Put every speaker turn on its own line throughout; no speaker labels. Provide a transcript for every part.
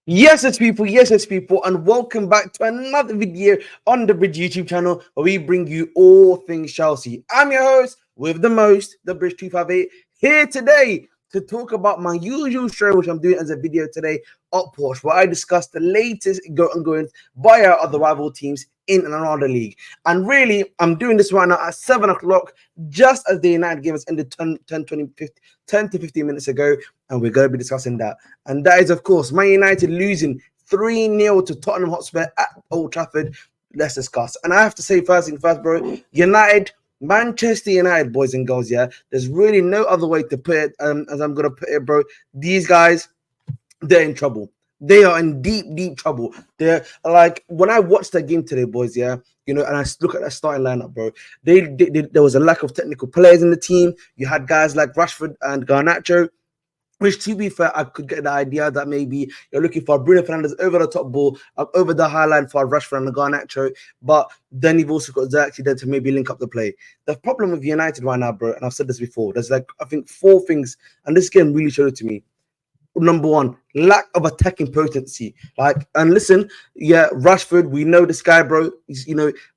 Yes, it's people, and welcome back to another video on the Bridge YouTube channel where we bring you all things Chelsea. I'm your host with the most, the Bridge 258, here today to talk about my usual show, which I'm doing as a video today, Up Porsche, where I discuss the latest goings by our other rival teams in and around the league. And really, I'm doing this right now at 7 o'clock, just as the United game has ended 10 to 15 minutes ago, and we're going to be discussing that. And that is, of course, Man United losing 3-0 to Tottenham Hotspur at Old Trafford. Let's discuss. And I have to say, first thing first, bro, Manchester United, boys and girls, yeah, there's really no other way to put it, as I'm going to put it, bro. These guys, they're in trouble. They are in deep trouble. They're like, when I watched that game today, boys, yeah, and I look at that starting lineup, bro, there was a lack of technical players in the team. You had guys like Rashford and Garnacho, which, to be fair, I could get the idea that maybe you're looking for Bruno Fernandes over the top ball, over the high line for Rashford and Garnacho, but then you've also got Xerxes there to maybe link up the play. The problem with United right now, bro, and I've said this before, there's like, I think 4 things, and this game really showed it to me. Number one, lack of attacking potency. And listen, yeah, Rashford, we know this guy, bro. He's,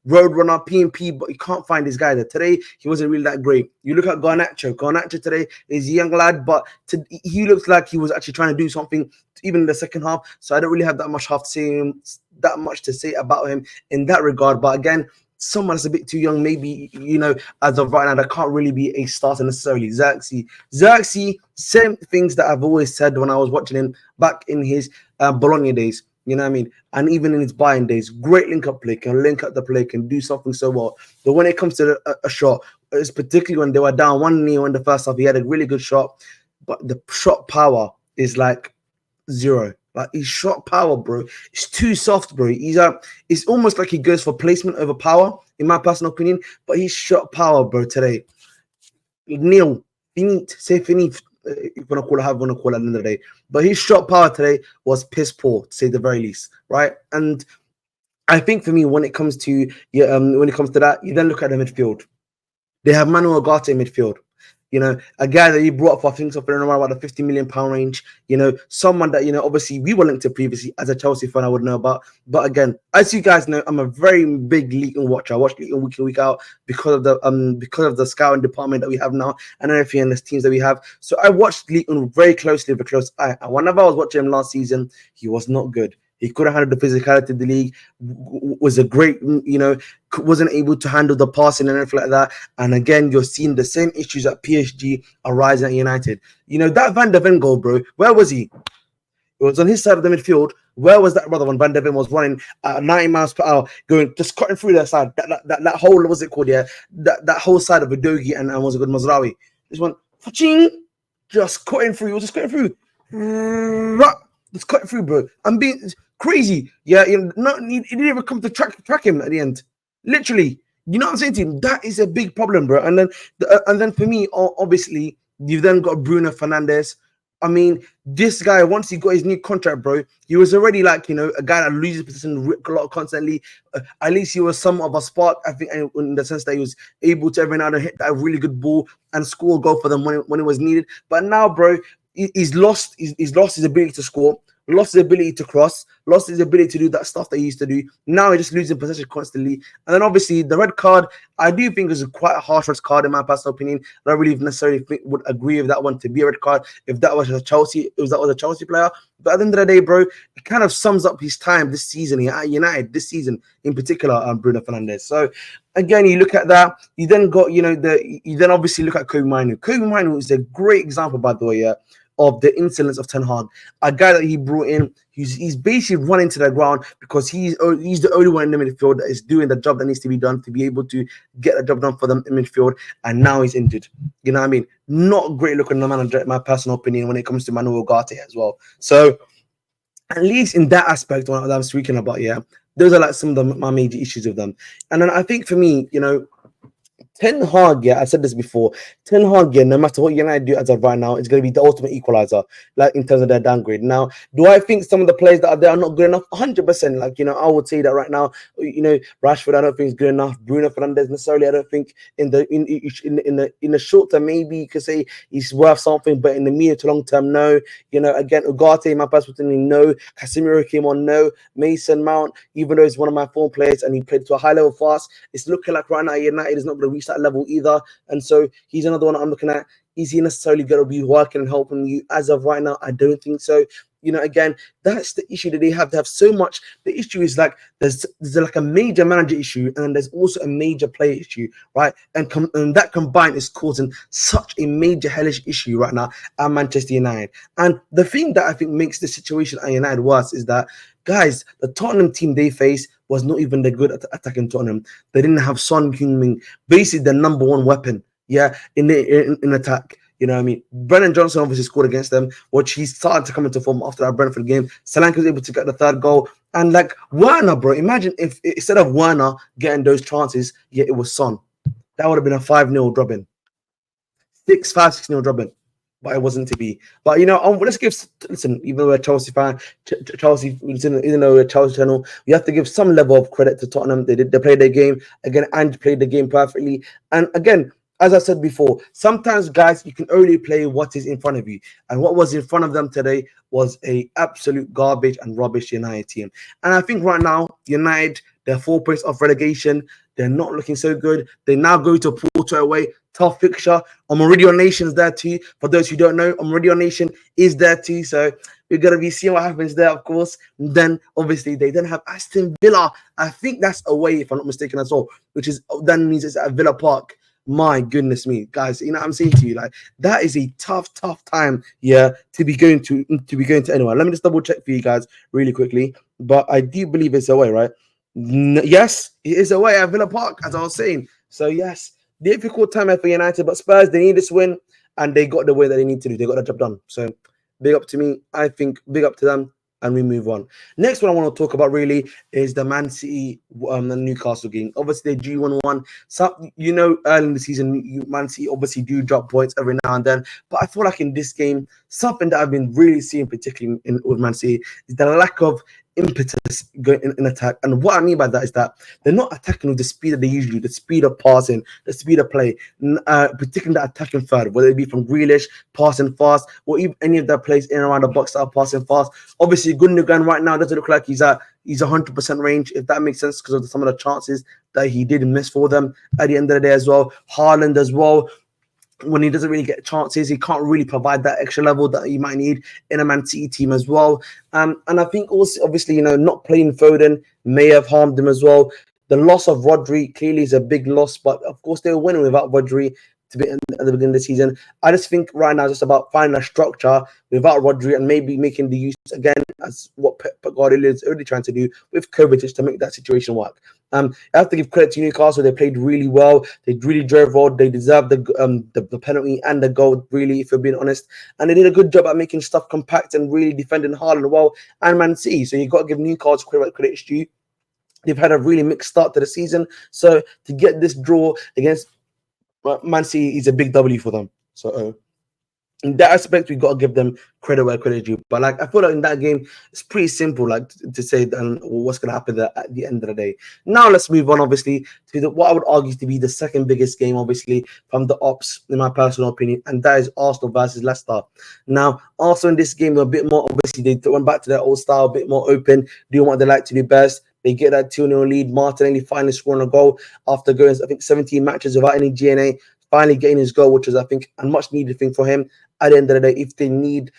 road runner, PMP, but you can't find this guy there. Today, he wasn't really that great. You look at Garnacho. Garnacho today is a young lad, but he looks like he was actually trying to do something even in the second half. So I don't really have that much to say about him in that regard. But again, someone that's a bit too young, maybe, as of right now, that can't really be a starter necessarily. Xerxes, same things that I've always said when I was watching him back in his Bologna days, you know what I mean? And even in his Bayern days, great link-up play, can link up the play, can do something so well. But when it comes to a shot, it's particularly when they were down 1-0 in the first half, he had a really good shot, but the shot power is like 0. Like, his shot power, bro, it's too soft, bro. It's almost like he goes for placement over power, in my personal opinion. But his shot power, bro, today, nil, finite, say finite, if you want to call it, however you want to call it at the end of the day. But his shot power today was piss poor, to say the very least, right? And I think for me, when it comes to that, you then look at the midfield. They have Manuel Ugarte in midfield. A guy that you brought up for, I think, something around about the £50 million range. Someone that, obviously we were linked to previously as a Chelsea fan, I would know about. But again, as you guys know, I'm a very big Luton watcher. I watch Luton week in, week out because of the scouting department that we have now and everything, and the teams that we have. So I watched Luton very closely with a close eye. And whenever I was watching him last season, he was not good. He couldn't handle the physicality of the league, was a great, wasn't able to handle the passing and everything like that. And again, you're seeing the same issues at PSG arising at United. That Van de Ven goal, bro, where was he? It was on his side of the midfield. Where was that brother when Van de Ven was running at 90 miles per hour, just cutting through that side, that whole, what's it called, yeah? That whole side of Udogie and was a good Mazraoui. This one, just cutting through. He was just cutting through. Just cutting through, bro. I'm being crazy. Yeah, he didn't even come to track him at the end. Literally. You know what I'm saying to you? That is a big problem, bro. And then for me, obviously, you've then got Bruno Fernandes. I mean, this guy, once he got his new contract, bro, he was already like, a guy that loses position a lot constantly. At least he was some of a spark, I think, in the sense that he was able to every now and then hit that really good ball and score a goal for them when it was needed. But now, bro, he's lost his ability to score, lost his ability to cross, lost his ability to do that stuff that he used to do. Now he's just losing possession constantly. And then obviously the red card, I do think is quite a harsh red card in my personal opinion. I don't really necessarily would agree with that one to be a red card if that was a Chelsea player. But at the end of the day, bro, it kind of sums up his time this season at United, this season in particular, Bruno Fernandes. So again, you look at that, you then got, you then obviously look at Kobe Minu. Kobe Minu is a great example, by the way, yeah, of the insolence of Ten Hag. A guy that he brought in, he's basically running to the ground because he's the only one in the midfield that is doing the job that needs to be done to be able to get the job done for them in midfield, and now he's injured. You know what I mean? Not great looking manager, in my personal opinion, when it comes to Manuel Ugarte as well. So at least in that aspect, what I'm speaking about, yeah, those are like some of my major issues with them. And then I think for me, Ten Hag, yeah, I said this before. Ten Hag, yeah, no matter what United do as of right now, it's going to be the ultimate equalizer, like in terms of their downgrade. Now, do I think some of the players that are there are not good enough? 100%. Like, I would say that right now. Rashford, I don't think is good enough. Bruno Fernandes necessarily, I don't think in the short term, maybe you could say he's worth something, but in the medium to long term, no. Again, Ugarte, my personal opinion, no. Casemiro came on, no. Mason Mount, even though he's one of my form players and he played to a high level fast, it's looking like right now United is not going to reach that level either. And so he's another one I'm looking at. Is he necessarily going to be working and helping you? As of right now, I don't think so. Again, that's the issue that they have. They have so much. The issue is like there's like a major manager issue, and there's also a major player issue, right? And that combined is causing such a major hellish issue right now at Manchester United. And the thing that I think makes the situation at United worse is that, guys, the Tottenham team they faced was not even that good at attacking Tottenham. They didn't have Son Heung-min, basically the number one weapon, in attack. You know what I mean? Brennan Johnson obviously scored against them, which he started to come into form after that Brentford game. Solanke was able to get the third goal. And like Werner, bro, imagine if instead of Werner getting those chances, it was Son. That would have been a 5-0 drubbing. 6-0 drubbing. But it wasn't to be. But let's listen, even though we're a Chelsea fan, even though we're a Chelsea channel, we have to give some level of credit to Tottenham. They played their game again and played the game perfectly. And again, as I said before, sometimes, guys, you can only play what is in front of you. And what was in front of them today was a absolute garbage and rubbish United team. And I think right now, United, they're 4 points off relegation. They're not looking so good. They now go to Porto away. Tough fixture. Meridian Nation's there too. For those who don't know, Meridian Nation is there too. So we're going to be seeing what happens there, of course. And then, obviously, they then have Aston Villa. I think that's away, if I'm not mistaken at all, which is then means it's at Villa Park. My goodness me, guys, what I'm saying to you, like, that is a tough time, to be going to anyone. Let me just double check for you guys really quickly. But I do believe it's away, right? Yes, it is away at Villa Park, as I was saying. So yes, difficult time for United, but Spurs, they need this win, and they got the way that they need to do. They got the job done. So big up to me. I think big up to them. And we move on. Next one I want to talk about really is the Man City the Newcastle game. Obviously, they drew 1-1. So, early in the season, Man City obviously do drop points every now and then. But I feel like in this game, something that I've been really seeing, particularly with Man City, is the lack of impetus going in attack. And what I mean by that is that they're not attacking with the speed that they usually do, the speed of passing, the speed of play, particularly the attacking third, whether it be from Grealish, passing fast, or even any of their plays in and around the box that are passing fast. Obviously, Gundogan right now doesn't look like he's 100% range, if that makes sense, because of some of the chances that he did miss for them at the end of the day as well. Haaland as well. When he doesn't really get chances, he can't really provide that extra level that he might need in a Man City team as well. And I think also, obviously, not playing Foden may have harmed him as well. The loss of Rodri clearly is a big loss, but of course they were winning without Rodri at the beginning of the season. I just think right now it's just about finding a structure without Rodri and maybe making the use again as what Pep Guardiola is already trying to do with Kovacic to make that situation work. I have to give credit to Newcastle. They played really well. They really drove forward. They deserved the penalty and the goal, really, if you're being honest. And they did a good job at making stuff compact and really defending hard and well. And Man City. So you've got to give Newcastle credit it's due. They've had a really mixed start to the season. So to get this draw against Man City is a big W for them. So in that aspect, we got to give them credit where credit is due. But I feel like in that game, it's pretty simple, to say what's going to happen there at the end of the day. Now let's move on, obviously, to what I would argue to be the second biggest game, obviously, from the ops, in my personal opinion, and that is Arsenal versus Leicester. Now, Arsenal in this game were a bit more, obviously, they went back to their old style, a bit more open, doing what they like to do best. They get that 2-0 lead. Martinelli finally scoring a goal after going, I think, 17 matches without any GNA. Finally getting his goal, which is, I think, a much needed thing for him. At the end of the day, if they need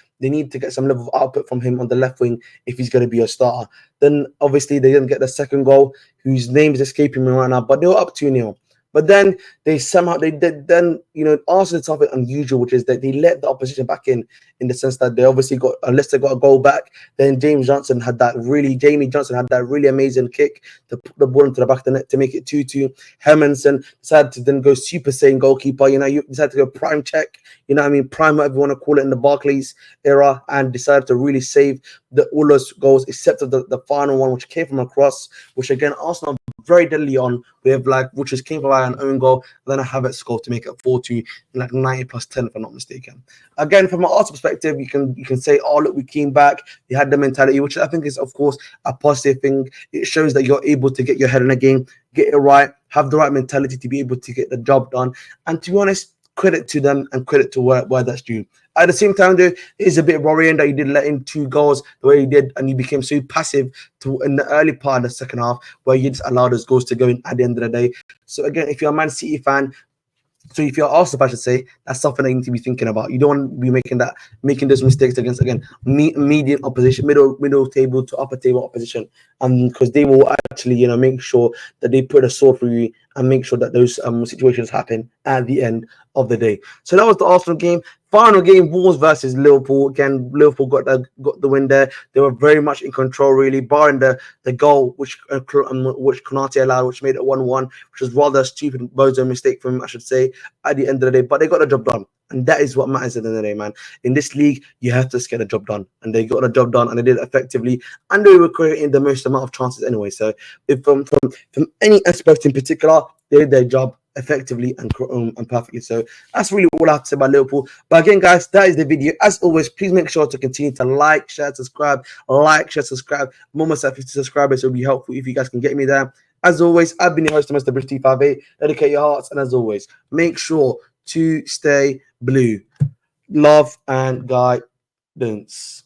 to get some level of output from him on the left wing if he's going to be a starter. Then obviously they didn't get the second goal, whose name is escaping me right now, but they were up 2-0. But then Arsenal did something unusual, which is that they let the opposition back in the sense that they obviously got Leicester got a goal back. Then Jamie Johnson had that really amazing kick to put the ball into the back of the net to make it 2-2. Hermansen decided to then go Super Saiyan goalkeeper. You decided to go prime check. Prime, whatever you want to call it, in the Barclays era, and decided to really save all those goals except of the final one, which came from a cross, which again Arsenal very deadly on with which just came by an own goal, and then a Havertz score to make it 4-2 in 90 plus 10, if I'm not mistaken. Again, from an Arsenal perspective, you can say, oh look, we came back. They had the mentality, which I think is of course a positive thing. It shows that you're able to get your head in the game, get it right, have the right mentality to be able to get the job done. And to be honest, credit to them and credit to where that's due. At the same time, though, it is a bit worrying that you did let in 2 goals the way you did, and you became so passive in the early part of the second half, where you just allowed those goals to go in at the end of the day. So again, if you're a Man City fan, so if you're Arsenal, I should say, that's something that you need to be thinking about. You don't want to be making those mistakes against medium opposition, middle table to upper table opposition, because they will actually make sure that they put a sword through you and make sure that those situations happen at the end of the day. So that was the Arsenal game. Final game, Wolves versus Liverpool. Again, Liverpool got the win there. They were very much in control, really, barring the goal which Konate allowed, which made it 1-1, which was rather a stupid bozo mistake from him, I should say, at the end of the day. But they got the job done. And that is what matters at the end of the day, man. In this league, you have to just get the job done. And they got the job done, and they did it effectively. And they were creating the most amount of chances anyway. So if from any aspect in particular, they did their job effectively and perfectly. So that's really all I have to say about Liverpool. But again, guys, that is the video. As always, please make sure to continue to like, share, subscribe. More myself 50 subscribers. It would be helpful if you guys can get me there. As always, I've been your host, Mr. British 258. Dedicate your hearts, and as always, make sure to stay blue. Love and guidance.